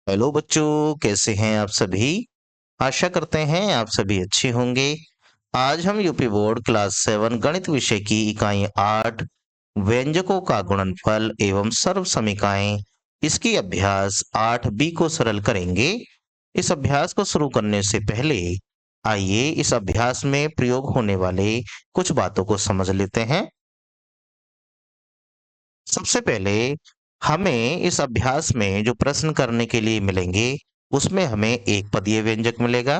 Hello बच्चों, कैसे हैं आप सभी। आशा करते हैं आप सभी अच्छे होंगे। आज हम यूपी बोर्ड क्लास 7 गणित विषय की इकाई 8 व्यंजकों का गुणनफल एवं सर्व समीकाएं इसकी अभ्यास 8B को सरल करेंगे। इस अभ्यास को शुरू करने से पहले आइए इस अभ्यास में प्रयोग होने वाले कुछ बातों को समझ लेते हैं। सबसे पहले हमें इस अभ्यास में जो प्रश्न करने के लिए मिलेंगे उसमें हमें एक पदीय व्यंजक मिलेगा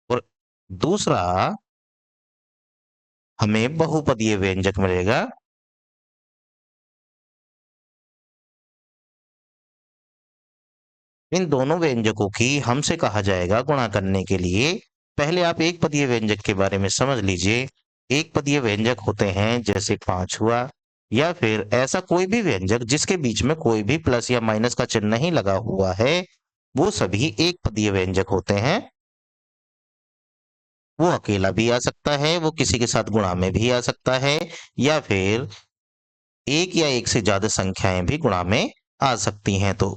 और दूसरा हमें बहुपदीय व्यंजक मिलेगा। इन दोनों व्यंजकों की हमसे कहा जाएगा गुणा करने के लिए। पहले आप एक पदीय व्यंजक के बारे में समझ लीजिए। एक पदीय व्यंजक होते हैं जैसे 5 हुआ या फिर ऐसा कोई भी व्यंजक जिसके बीच में कोई भी प्लस या माइनस का चिन्ह नहीं लगा हुआ है, वो सभी एक पदीय व्यंजक होते हैं। वो अकेला भी आ सकता है, वो किसी के साथ गुणा में भी आ सकता है या फिर एक या एक से ज्यादा संख्याएं भी गुणा में आ सकती हैं। तो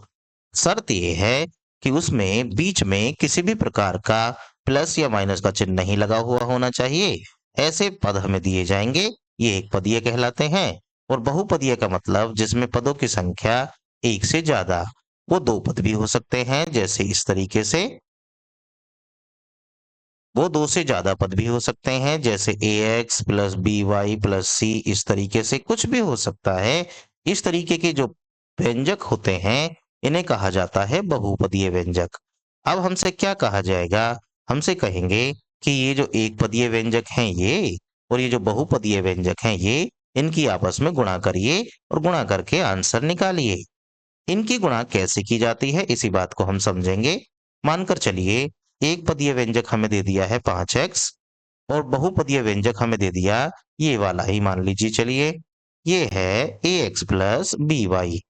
शर्त यह है कि उसमें बीच में किसी भी प्रकार का प्लस या माइनस का चिन्ह नहीं लगा हुआ होना चाहिए। ऐसे पद हमें दिए जाएंगे, ये एक पदीय कहलाते हैं। और बहुपदीय का मतलब जिसमें पदों की संख्या एक से ज्यादा, वो दो पद भी हो सकते हैं जैसे इस तरीके से। वो दो से ज्यादा पद भी हो सकते हैं जैसे ax plus B Y plus C, इस तरीके से कुछ भी हो सकता है। इस तरीके के जो व्यंजक होते हैं इन्हें कहा जाता है बहुपदीय व्यंजक। अब हमसे क्या कहा जाएगा, हमसे कहेंगे कि ये जो एक पदीय व्यंजक हैं ये और ये जो बहुपदीय व्यंजक हैं ये, इनकी आपस में गुणा करिए और गुणा करके आंसर निकालिए। इनकी गुणा कैसे की जाती है इसी बात को हम समझेंगे। मानकर चलिए एक पदीय व्यंजक हमें दे दिया है 5x और बहुपदीय व्यंजक हमें दे दिया ये वाला ही, मान लीजिए चलिए ये है ax प्लस बी वाई।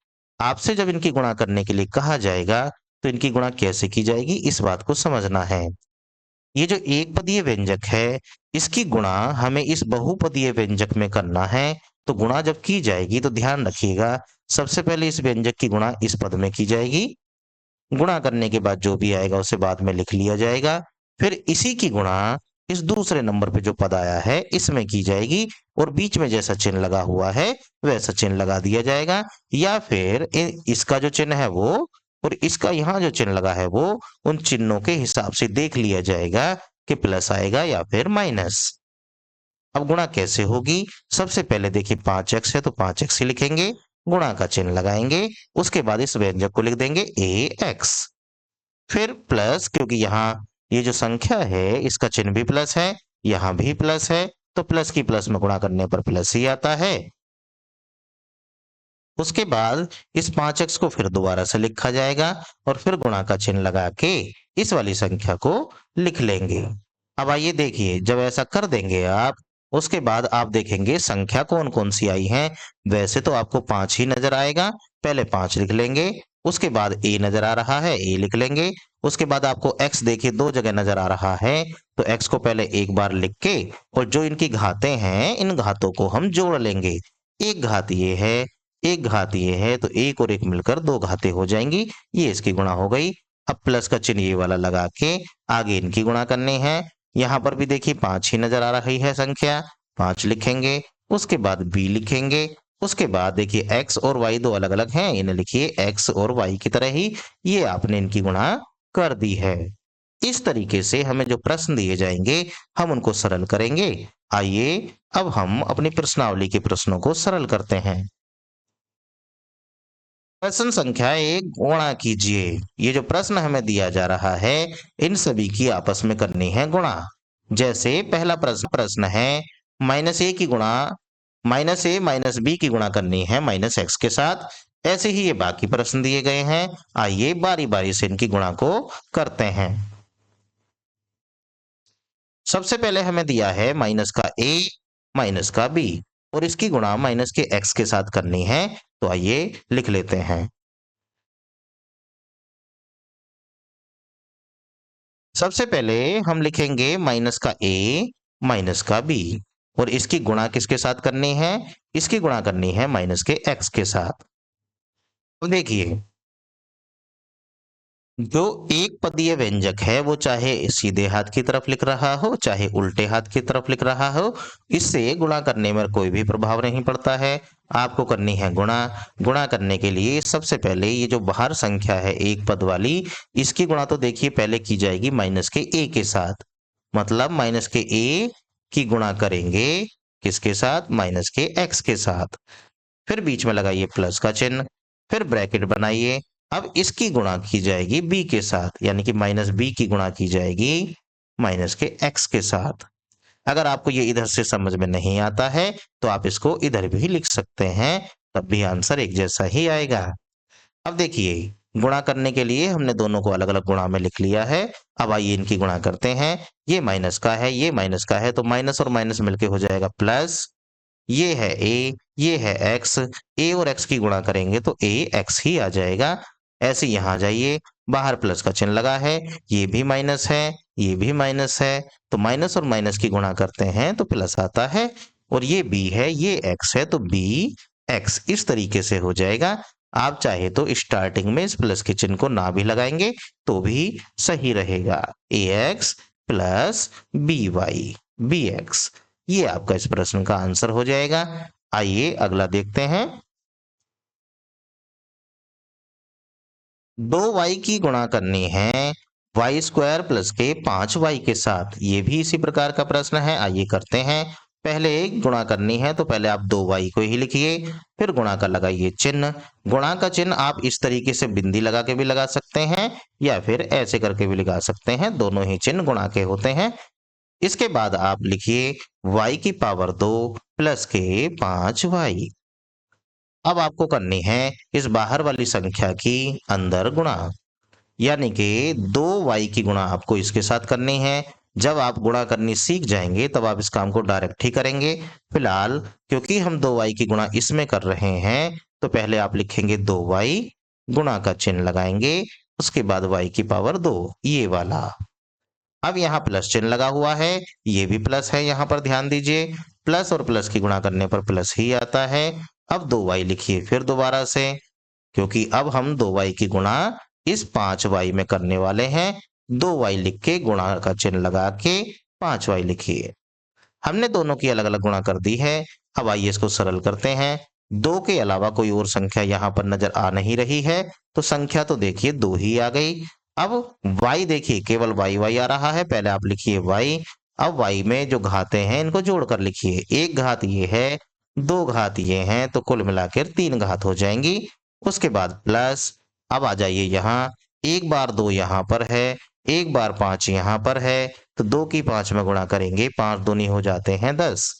आपसे जब इनकी गुणा करने के लिए कहा जाएगा तो इनकी गुणा कैसे की जाएगी इस बात को समझना है। ये जो एक पदीय व्यंजक है इसकी गुणा हमें इस बहुपदीय व्यंजक में करना है। तो गुणा जब की जाएगी तो ध्यान रखिएगा, सबसे पहले इस व्यंजक की गुणा इस पद में की जाएगी। गुणा करने के बाद जो भी आएगा उसे बाद में लिख लिया जाएगा। फिर इसी की गुणा इस दूसरे नंबर पे जो पद आया है इसमें की जाएगी और बीच में जैसा चिन्ह लगा हुआ है वैसा चिन्ह लगा दिया जाएगा। या फिर इसका जो चिन्ह है वो और इसका यहाँ जो चिन्ह लगा है वो, उन चिन्हों के हिसाब से देख लिया जाएगा कि प्लस आएगा या फिर माइनस। अब गुणा कैसे होगी, सबसे पहले देखिए 5x है तो 5x ही लिखेंगे, गुणा का चिन्ह लगाएंगे, उसके बाद इस व्यंजक को लिख देंगे ax। फिर प्लस, क्योंकि यहाँ ये जो संख्या है इसका चिन्ह भी प्लस है, यहाँ भी प्लस है, तो प्लस की प्लस में गुणा करने पर प्लस ही आता है। उसके बाद इस 5x को फिर दोबारा से लिखा जाएगा और फिर गुणा का चिन्ह लगा के इस वाली संख्या को लिख लेंगे। अब आइए देखिए, जब ऐसा कर देंगे आप, उसके बाद आप देखेंगे संख्या कौन कौन सी आई है। वैसे तो आपको 5 ही नजर आएगा, पहले 5 लिख लेंगे। उसके बाद a नजर आ रहा है, a लिख लेंगे। उसके बाद आपको x देखिए दो जगह नजर आ रहा है, तो x को पहले एक बार लिख के और जो इनकी घातें हैं इन घातों को हम जोड़ लेंगे। एक घात ये है, एक घात ये है, तो एक और एक मिलकर दो घातें हो जाएंगी, ये इसकी गुणा हो गई। अब प्लस का चिन्ह ये वाला लगा के आगे इनकी गुणा करनी है। यहाँ पर भी देखिए 5 ही नजर आ रही है संख्या, 5 लिखेंगे। उसके बाद b लिखेंगे। उसके बाद देखिए x और y दो अलग अलग हैं, इन्हें लिखिए x और y की तरह ही, ये आपने इनकी गुणा कर दी है। इस तरीके से हमें जो प्रश्न दिए जाएंगे हम उनको सरल करेंगे। आइए अब हम अपनी प्रश्नावली के प्रश्नों को सरल करते हैं। प्रश्न संख्या 1 गुणा कीजिए। ये जो प्रश्न हमें दिया जा रहा है इन सभी की आपस में करनी है गुणा। जैसे पहला प्रश्न है -a की गुणा -a माइनस बी की गुणा करनी है -x के साथ। ऐसे ही ये बाकी प्रश्न दिए गए हैं, आइए बारी बारी से इनकी गुणा को करते हैं। सबसे पहले हमें दिया है माइनस का a माइनस का b और इसकी गुणा माइनस के x के साथ करनी है, तो आइए लिख लेते हैं। सबसे पहले हम लिखेंगे माइनस का a माइनस का b और इसकी गुणा किसके साथ करनी है, इसकी गुणा करनी है माइनस के x के साथ। तो देखिए, जो एक पदीय व्यंजक है वो चाहे सीधे हाथ की तरफ लिख रहा हो चाहे उल्टे हाथ की तरफ लिख रहा हो, इससे गुणा करने में कोई भी प्रभाव नहीं पड़ता है। आपको करनी है गुणा। गुणा करने के लिए सबसे पहले ये जो बाहर संख्या है एक पद वाली, इसकी गुणा तो देखिए पहले की जाएगी माइनस के a के साथ। मतलब माइनस के a की गुणा करेंगे किसके साथ? माइनस के x के साथ। फिर बीच में लगाइए प्लस का चिन्ह, फिर ब्रैकेट बनाइए। अब इसकी गुणा की जाएगी b के साथ, यानी कि माइनस b की गुणा की जाएगी माइनस के x के साथ। अगर आपको ये इधर से समझ में नहीं आता है तो आप इसको इधर भी लिख सकते हैं, तब भी आंसर एक जैसा ही आएगा। अब देखिए, गुणा करने के लिए हमने दोनों को अलग अलग गुणा में लिख लिया है। अब आइए इनकी गुणा करते हैं। ये माइनस का है, ये माइनस का है, तो माइनस और माइनस मिलके हो जाएगा प्लस। ये है a, ये है x, a और x की गुणा करेंगे तो a x ही आ जाएगा। ऐसे यहाँ जाइए, बाहर प्लस का चिन्ह लगा है, ये भी माइनस है, ये भी माइनस है, तो माइनस और माइनस की गुणा करते हैं तो प्लस आता है। और ये b है, ये x है, तो b x इस तरीके से हो जाएगा। आप चाहे तो स्टार्टिंग में इस प्लस के चिन्ह को ना भी लगाएंगे तो भी सही रहेगा। ax प्लस by, bx, ये आपका इस प्रश्न का आंसर हो जाएगा। आइए अगला देखते हैं। 2y की गुणा करनी है वाई स्क्वायर प्लस के 5y के साथ। ये भी इसी प्रकार का प्रश्न है, आइए करते हैं। पहले गुणा करनी है तो पहले आप 2y को ही लिखिए, फिर गुणा का लगाइए चिन्ह। गुणा का चिन्ह आप इस तरीके से बिंदी लगा के भी लगा सकते हैं या फिर ऐसे करके भी लगा सकते हैं, दोनों ही चिन्ह गुणा के होते हैं। इसके बाद आप लिखिए y की पावर 2 प्लस के 5y। अब आपको करनी है इस बाहर वाली संख्या की अंदर गुणा, यानी कि 2y की गुणा आपको इसके साथ करनी है। जब आप गुणा करनी सीख जाएंगे तब आप इस काम को डायरेक्ट ही करेंगे। फिलहाल क्योंकि हम 2y की गुणा इसमें कर रहे हैं तो पहले आप लिखेंगे 2y, गुणा का चिन्ह लगाएंगे, उसके बाद y की पावर 2, ये वाला। अब यहाँ प्लस चिन्ह लगा हुआ है, ये भी प्लस है, यहाँ पर ध्यान दीजिए। प्लस और प्लस की गुणा करने पर प्लस ही आता है। अब 2y लिखिए फिर दोबारा से, क्योंकि अब हम 2y की गुणा इस 5y में करने वाले हैं। 2y लिख के गुणा का चिन्ह लगा के 5y लिखिए। हमने दोनों की अलग अलग गुणा कर दी है। अब आइए इसको सरल करते हैं। 2 के अलावा कोई और संख्या यहाँ पर नजर आ नहीं रही है, तो संख्या तो देखिए 2 ही आ गई। अब y देखिए केवल y आ रहा है, पहले आप लिखिए y। अब y में जो घातें हैं इनको जोड़कर लिखिए, एक घात ये है, दो घात ये हैं, तो कुल मिलाकर 3 घात हो जाएंगी। उसके बाद प्लस। अब आ जाइए यहाँ, एक बार 2 यहाँ पर है, एक बार 5 यहाँ पर है, तो 2 की 5 में गुणा करेंगे, 5 दूनी हो जाते हैं 10।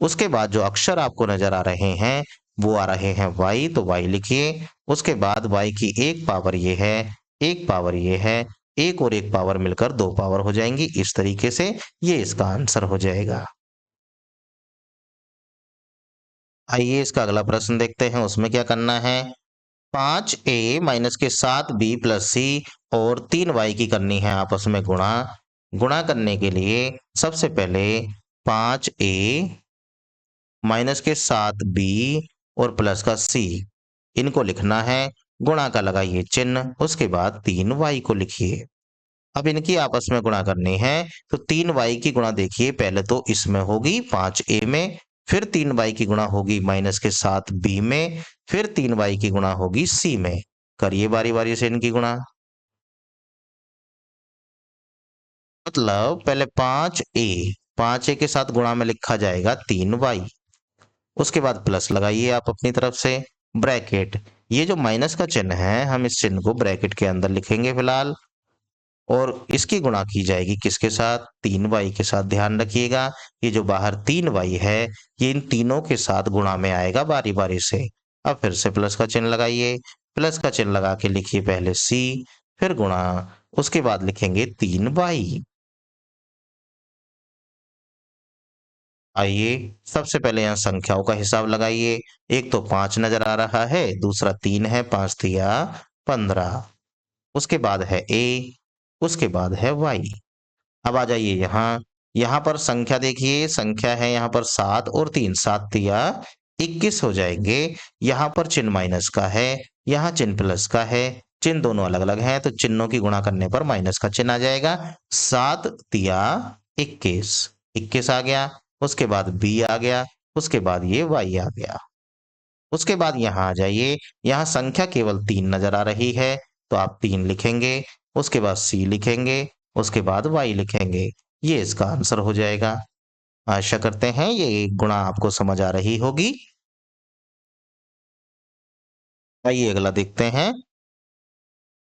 उसके बाद जो अक्षर आपको नजर आ रहे हैं वो आ रहे हैं y, तो y लिखिए। उसके बाद y की एक पावर ये है, एक पावर ये है, एक और एक पावर मिलकर 2 पावर हो जाएंगी। इस तरीके से ये इसका आंसर हो जाएगा। आइए इसका अगला प्रश्न देखते हैं, उसमें क्या करना है। 5a माइनस के 7b प्लस सी और 3y की करनी है आपस में गुणा। गुणा करने के लिए सबसे पहले 5a माइनस के 7b और प्लस का c, इनको लिखना है। गुणा का लगाइए चिन्ह, उसके बाद 3y को लिखिए। अब इनकी आपस में गुणा करनी है, तो 3y की गुणा देखिए पहले तो इसमें होगी 5a में, फिर 3y की गुणा होगी माइनस के 7b में, फिर 3y की गुणा होगी c में। करिए बारी बारी से इनकी गुणा। मतलब पहले 5a के साथ गुणा में लिखा जाएगा 3y। उसके बाद प्लस लगाइए आप अपनी तरफ से, ब्रैकेट। ये जो माइनस का चिन्ह है हम इस चिन्ह को ब्रैकेट के अंदर लिखेंगे फिलहाल, और इसकी गुणा की जाएगी किसके साथ? 3y के साथ। ध्यान रखिएगा ये जो बाहर 3y है ये इन तीनों के साथ गुणा में आएगा बारी बारी से। अब फिर से प्लस का चिन्ह लगाइए, प्लस का चिन्ह लगा के लिखिए पहले c, फिर गुणा, उसके बाद लिखेंगे 3y। आइए सबसे पहले यहाँ संख्याओं का हिसाब लगाइए। एक तो 5 नजर आ रहा है, दूसरा 3 है, 5 तिया 15। उसके बाद है a, उसके बाद है y। अब आ जाइए यहाँ, यहाँ पर संख्या देखिए, संख्या है यहाँ पर 7 और 3, 7 तिया 21 हो जाएंगे। यहाँ पर चिन्ह माइनस का है, यहाँ चिन्ह प्लस का है, चिन्ह दोनों अलग अलग हैं तो चिन्हों की गुणा करने पर माइनस का चिन्ह आ जाएगा। 7 तिया 21, 21 आ गया। उसके बाद बी आ गया, उसके बाद ये वाई आ गया। उसके बाद यहाँ आ जाइए, यहाँ संख्या केवल 3 नजर आ रही है तो आप 3 लिखेंगे। उसके बाद सी लिखेंगे, उसके बाद वाई लिखेंगे। ये इसका आंसर हो जाएगा। आशा करते हैं ये गुणा आपको समझ आ रही होगी। आइए अगला देखते हैं।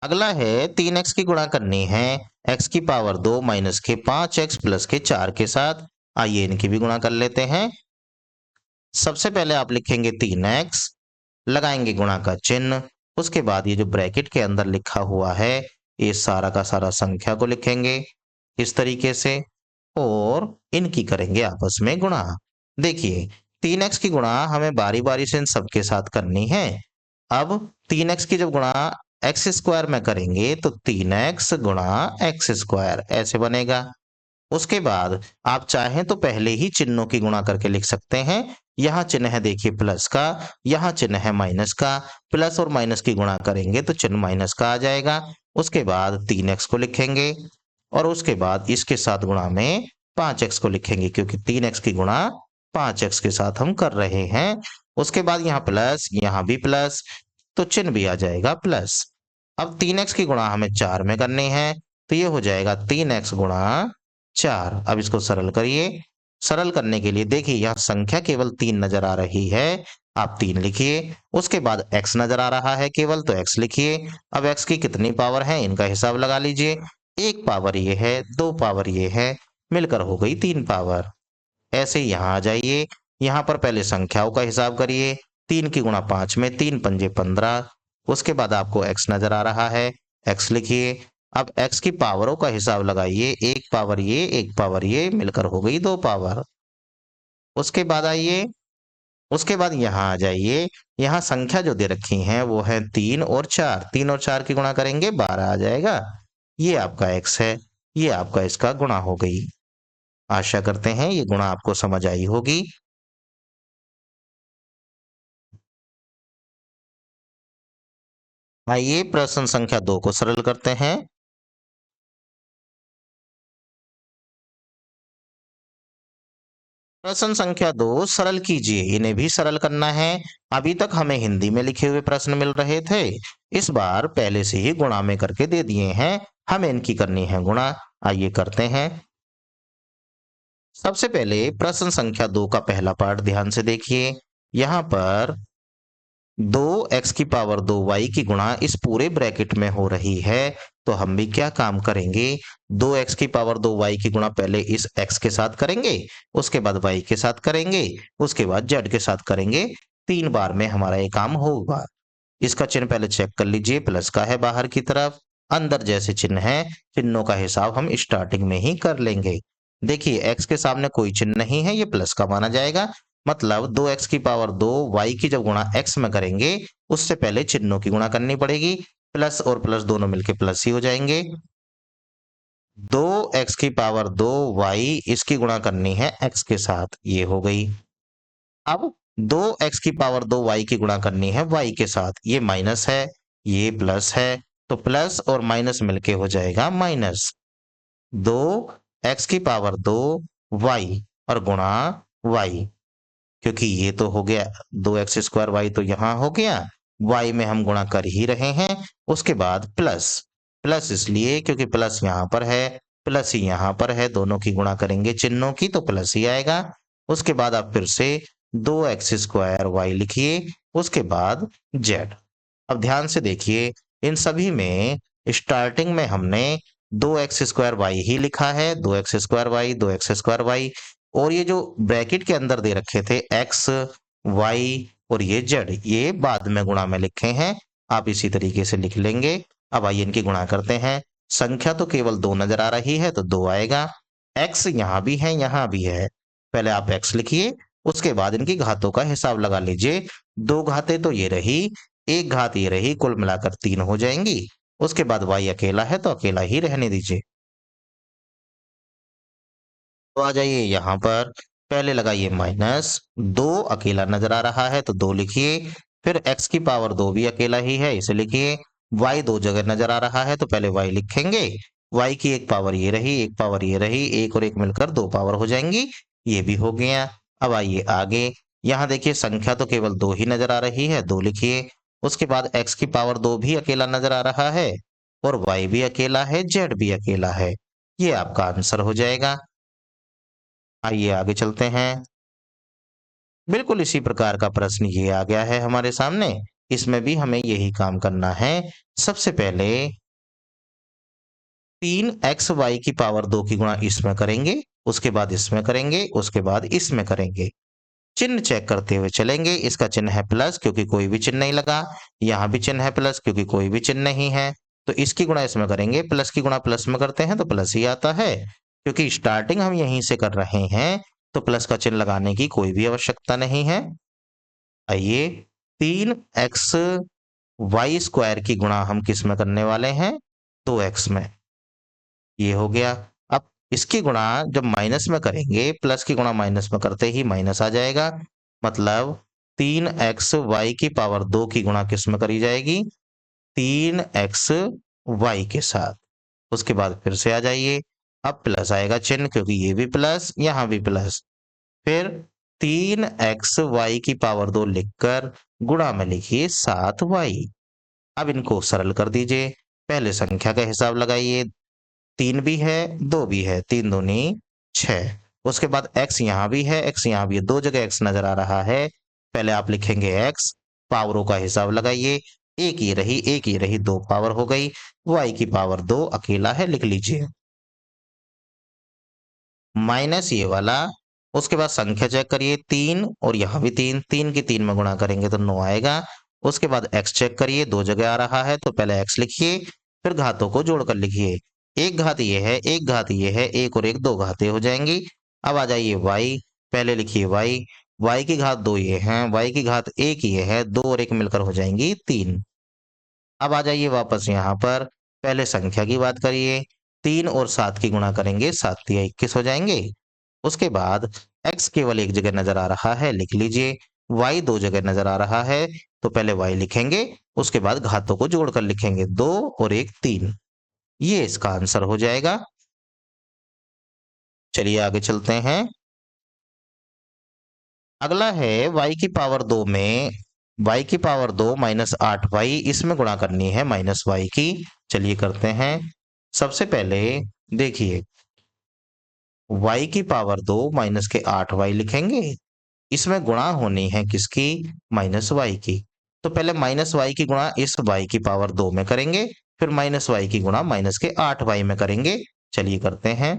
अगला है 3x की गुणा करनी है x की पावर 2 माइनस के 5x प्लस के 4 के साथ। आइए इनकी भी गुणा कर लेते हैं। सबसे पहले आप लिखेंगे 3x, लगाएंगे गुणा का चिन्ह। उसके बाद ये जो ब्रैकेट के अंदर लिखा हुआ है ये सारा का सारा संख्या को लिखेंगे इस तरीके से और इनकी करेंगे आपस में गुणा। देखिए 3x की गुणा हमें बारी बारी से इन सबके साथ करनी है। अब 3x की जब गुणा एक्स स्क्वायर में करेंगे तो 3x गुणा एक्स स्क्वायर ऐसे बनेगा। उसके बाद आप चाहें तो पहले ही चिन्हों की गुणा करके लिख सकते हैं। यहाँ चिन्ह है देखिए प्लस का, यहाँ चिन्ह है माइनस का। प्लस और माइनस की गुणा करेंगे तो चिन्ह माइनस का आ जाएगा। उसके बाद 3x को लिखेंगे और उसके बाद इसके साथ गुणा में 5x को लिखेंगे क्योंकि 3x की गुणा 5x के साथ हम कर रहे हैं। उसके बाद यहाँ प्लस, यहाँ भी प्लस, तो चिन्ह भी आ जाएगा प्लस। अब 3x की गुणा हमें 4 में करनी है तो ये हो जाएगा 3x गुणा 4। अब इसको सरल करिए। सरल करने के लिए देखिए यहाँ संख्या केवल 3 नजर आ रही है, आप 3 लिखिए। उसके बाद x नजर आ रहा है केवल तो x लिखिए। अब x की कितनी पावर है इनका हिसाब लगा लीजिए। एक पावर ये है, दो पावर ये है, मिलकर हो गई 3 पावर। ऐसे ही यहाँ आ जाइए, यहाँ पर पहले संख्याओं का हिसाब करिए। 3 की गुणा 5 में, 3 पंजे 15। उसके बाद आपको x नजर आ रहा है, x लिखिए। अब x की पावरों का हिसाब लगाइए, एक पावर ये, एक पावर ये, मिलकर हो गई 2 पावर। उसके बाद आइए, उसके बाद यहाँ आ जाइए। यहाँ संख्या जो दे रखी है वो है 3 और 4। 3 और 4 की गुणा करेंगे 12 आ जाएगा। ये आपका x है, ये आपका इसका गुणा हो गई। आशा करते हैं ये गुणा आपको समझ आई होगी। आइए प्रश्न संख्या 2 को सरल करते हैं। प्रश्न संख्या 2 सरल कीजिए, इन्हें भी सरल करना है। अभी तक हमें हिंदी में लिखे हुए प्रश्न मिल रहे थे, इस बार पहले से ही गुणा में करके दे दिए हैं। हमें इनकी करनी है गुणा। आइए करते हैं। सबसे पहले प्रश्न संख्या 2 का पहला पार्ट ध्यान से देखिए। यहाँ पर 2x की पावर 2y की गुणा इस पूरे ब्रैकेट में हो रही है तो हम भी क्या काम करेंगे, 2x की पावर 2y की गुणा पहले इस x के साथ करेंगे, उसके बाद y के साथ करेंगे, उसके बाद z के साथ करेंगे। 3 बार में हमारा ये काम होगा। इसका चिन्ह पहले चेक कर लीजिए, प्लस का है बाहर की तरफ। अंदर जैसे चिन्ह है, चिन्हों का हिसाब हम स्टार्टिंग में ही कर लेंगे। देखिए x के सामने कोई चिन्ह नहीं है, ये प्लस का माना जाएगा। मतलब 2x की पावर 2 y की जब गुणा x में करेंगे उससे पहले चिन्हों की गुणा करनी पड़ेगी। प्लस और प्लस दोनों मिलके प्लस ही हो जाएंगे। 2x की पावर 2y इसकी गुणा करनी है x के साथ, ये हो गई। अब 2x की पावर 2y की गुणा करनी है y के साथ, ये माइनस है, ये प्लस है, तो प्लस और माइनस मिलके हो जाएगा माइनस। 2x की पावर 2y और गुणा y, क्योंकि ये तो हो गया 2x स्क्वायर y तो यहाँ हो गया, y में हम गुणा कर ही रहे हैं। उसके बाद प्लस, प्लस इसलिए क्योंकि प्लस यहाँ पर है, प्लस ही यहाँ पर है, दोनों की गुणा करेंगे चिन्हों की तो प्लस ही आएगा। उसके बाद आप फिर से 2x स्क्वायर y लिखिए, उसके बाद z। अब ध्यान से देखिए, इन सभी में स्टार्टिंग में हमने 2x स्क्वायर y ही लिखा है, 2x square y, 2x square y। और ये जो ब्रैकेट के अंदर दे रखे थे x, y और ये z, ये बाद में गुणा में लिखे हैं। आप इसी तरीके से लिख लेंगे। अब आइए इनकी गुणा करते हैं। संख्या तो केवल 2 नजर आ रही है तो 2 आएगा। x यहाँ भी है, यहाँ भी है। पहले आप x लिखिए, उसके बाद इनकी घातों का हिसाब लगा लीजिए। 2 घातें तो ये रही, एक घात ये रही, कुल मिलाकर 3 हो जाएंगी। उसके बाद y अकेला है तो अकेला ही रहने दीजिए। तो आ जाइए यहाँ पर पहले लगाइए माइनस, 2 अकेला नजर आ रहा है तो 2 लिखिए। फिर x की पावर 2 भी अकेला ही है, इसे लिखिए। y 2 जगह नजर आ रहा है तो पहले y लिखेंगे। y की एक पावर ये रही, एक पावर ये रही, एक और एक मिलकर 2 पावर हो जाएंगी। ये भी हो गया। अब आइए आगे। यहाँ देखिए संख्या तो केवल 2 ही नजर आ रही है, 2 लिखिए। उसके बाद x की पावर 2 भी अकेला नजर आ रहा है और y भी अकेला है, z भी अकेला है। ये आपका आंसर हो जाएगा। आइए आगे चलते हैं। बिल्कुल इसी प्रकार का प्रश्न ये आ गया है हमारे सामने। इसमें भी हमें यही काम करना है। सबसे पहले 3xy की पावर 2 की गुणा इसमें करेंगे, उसके बाद इसमें करेंगे, उसके बाद इसमें करेंगे। चिन्ह चेक करते हुए चलेंगे। इसका चिन्ह है प्लस क्योंकि कोई भी चिन्ह नहीं लगा। यहाँ भी चिन्ह है प्लस क्योंकि कोई भी चिन्ह नहीं है। तो इसकी गुणा इसमें करेंगे, प्लस की गुणा प्लस में करते हैं तो प्लस ही आता है। क्योंकि स्टार्टिंग हम यहीं से कर रहे हैं तो प्लस का चिन्ह लगाने की कोई भी आवश्यकता नहीं है। आइए 3x वाई स्क्वायर की गुणा हम किस में करने वाले हैं? 2x में। ये हो गया। अब इसकी गुणा जब माइनस में करेंगे, प्लस की गुणा माइनस में करते ही माइनस आ जाएगा। मतलब 3x वाई की पावर 2 की गुणा किस में करी जाएगी? 3x वाई के साथ। उसके बाद फिर से आ जाइए। अब प्लस आएगा चिन्ह क्योंकि ये भी प्लस, यहां भी प्लस। फिर 3xy की पावर 2 लिखकर गुणा में लिखिए 7y। अब इनको सरल कर दीजिए। पहले संख्या का हिसाब लगाइए। 3 भी है, 2 भी है, 3 दूनी 6। उसके बाद x यहाँ भी है, x यहाँ भी है, 2 जगह x नजर आ रहा है। पहले आप लिखेंगे x, पावरों का हिसाब लगाइए। एक ये रही, एक ये रही, 2 पावर हो गई। y की पावर 2 अकेला है, लिख लीजिए। माइनस ये वाला। उसके बाद संख्या चेक करिए, 3 और यहाँ भी 3, 3 की 3 में गुणा करेंगे तो 9 आएगा। उसके बाद x चेक करिए, 2 जगह आ रहा है तो पहले x लिखिए, फिर घातों को जोड़कर लिखिए। एक घात ये है, एक घात ये है, एक और एक 2 घातें हो जाएंगी। अब आ जाइए y, पहले लिखिए y, y की घात 2 ये है, y की घात 1 ये है, 2 और 1 मिलकर हो जाएंगी 3। अब आ जाइए वापस यहाँ पर। पहले संख्या की बात करिए। 3 और 7 की गुणा करेंगे, 7 तिया 21 हो जाएंगे। उसके बाद x केवल एक जगह नजर आ रहा है, लिख लीजिए। y 2 जगह नजर आ रहा है तो पहले y लिखेंगे, उसके बाद घातों को जोड़कर लिखेंगे, 2 और 1 3। ये इसका आंसर हो जाएगा। चलिए आगे चलते हैं। अगला है y की पावर 2 में y की पावर 2 माइनस 8y, इसमें गुणा करनी है माइनस y की। चलिए करते हैं। सबसे पहले देखिए, y की पावर 2 माइनस के 8y लिखेंगे। इसमें गुणा होनी है किसकी? माइनस y की। तो पहले माइनस y की गुणा इस y की पावर 2 में करेंगे, फिर माइनस y की गुणा माइनस के 8y में करेंगे। चलिए करते हैं।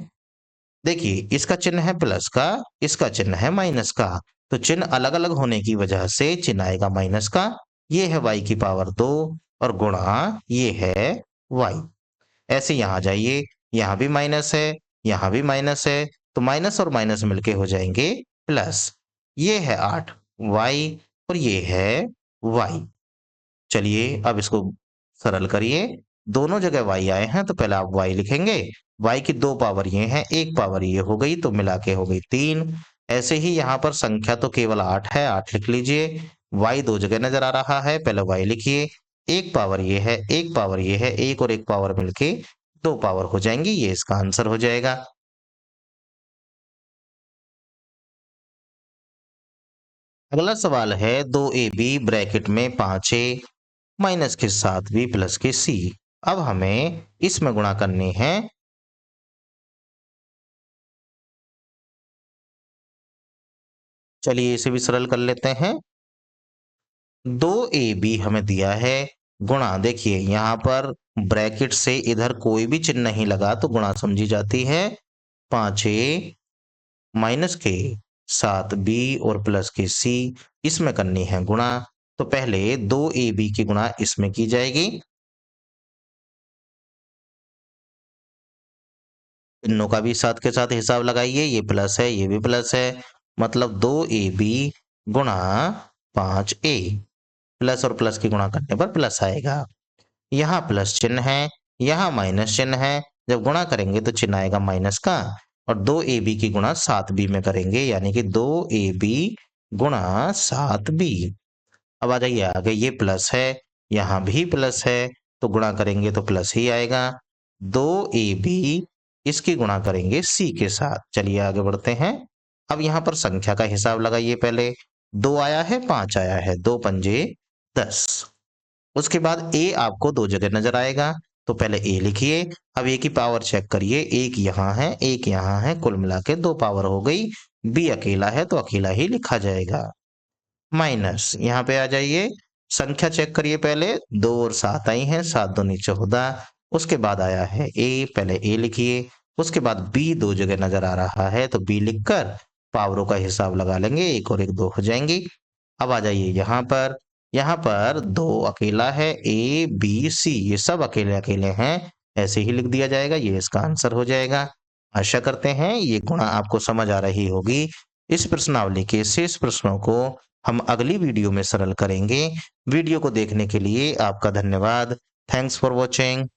देखिए इसका चिन्ह है प्लस का, इसका चिन्ह है माइनस का। तो चिन्ह अलग अलग होने की वजह से चिन्ह आएगा माइनस का। ये है y की पावर 2 और गुणा ये है y। ऐसे यहां जाइए, यहां भी माइनस है, यहां भी माइनस है, तो माइनस और माइनस मिलके हो जाएंगे प्लस। ये है 8y और ये है y। चलिए अब इसको सरल करिए। दोनों जगह y आए हैं तो पहले आप y लिखेंगे। y की 2 पावर ये हैं, 1 पावर ये हो गई तो मिला के हो गई 3। ऐसे ही यहाँ पर संख्या तो केवल 8 है, 8 लिख लीजिए। y 2 जगह नजर आ रहा है, पहले y लिखिए। 1 पावर ये है, 1 पावर ये है, 1 और 1 पावर मिलके 2 पावर हो जाएंगी। ये इसका आंसर हो जाएगा। अगला सवाल है 2ab ब्रैकेट में 5a माइनस के 7b प्लस के c। अब हमें इसमें गुणा करनी है। चलिए इसे भी सरल कर लेते हैं। 2ab हमें दिया है, गुणा देखिए यहाँ पर ब्रैकेट से इधर कोई भी चिन्ह नहीं लगा तो गुणा समझी जाती है। 5a माइनस के 7b और प्लस के c, इसमें करनी है गुणा। तो पहले 2ab की गुणा इसमें की जाएगी। चिन्हों का भी साथ के साथ हिसाब लगाइए, ये प्लस है, ये भी प्लस है। मतलब 2ab गुणा 5a, प्लस और प्लस की गुणा करने पर प्लस आएगा। यहाँ प्लस चिन्ह है, यहाँ माइनस चिन्ह है। जब गुणा करेंगे तो चिन्ह आएगा माइनस का। और 2ab की गुणा 7b में करेंगे, यानी कि 2ab गुणा 7b। अब आ जाइए आगे, ये प्लस है, यहाँ भी प्लस है, तो गुणा करेंगे तो प्लस ही आएगा। 2ab इसकी गुणा करेंगे c के साथ। चलिए आगे बढ़ते हैं। अब यहाँ पर संख्या का हिसाब लगाइए। पहले 2 आया है, 5 आया है, 2 पंजे 10। उसके बाद a आपको दो जगह नजर आएगा, तो पहले a लिखिए। अब a की पावर चेक करिए, एक यहाँ है, एक यहाँ है, कुल मिला के 2 पावर हो गई। b अकेला है तो अकेला ही लिखा जाएगा। माइनस यहाँ पे आ जाइए, संख्या चेक करिए। पहले 2 और 7 आई हैं, 7 दूनी 14। उसके बाद आया है a, पहले a लिखिए। उसके बाद b दो जगह नजर आ रहा है, तो b लिखकर पावरों का हिसाब लगा लेंगे, 1 और 1 2 हो जाएंगी। अब आ जाइए यहाँ पर 2 अकेला है, a b c ये सब अकेले अकेले हैं, ऐसे ही लिख दिया जाएगा, ये इसका आंसर हो जाएगा। आशा करते हैं ये गुणा आपको समझ आ रही होगी। इस प्रश्नावली के शेष प्रश्नों को हम अगली वीडियो में सरल करेंगे। वीडियो को देखने के लिए आपका धन्यवाद। Thanks for watching.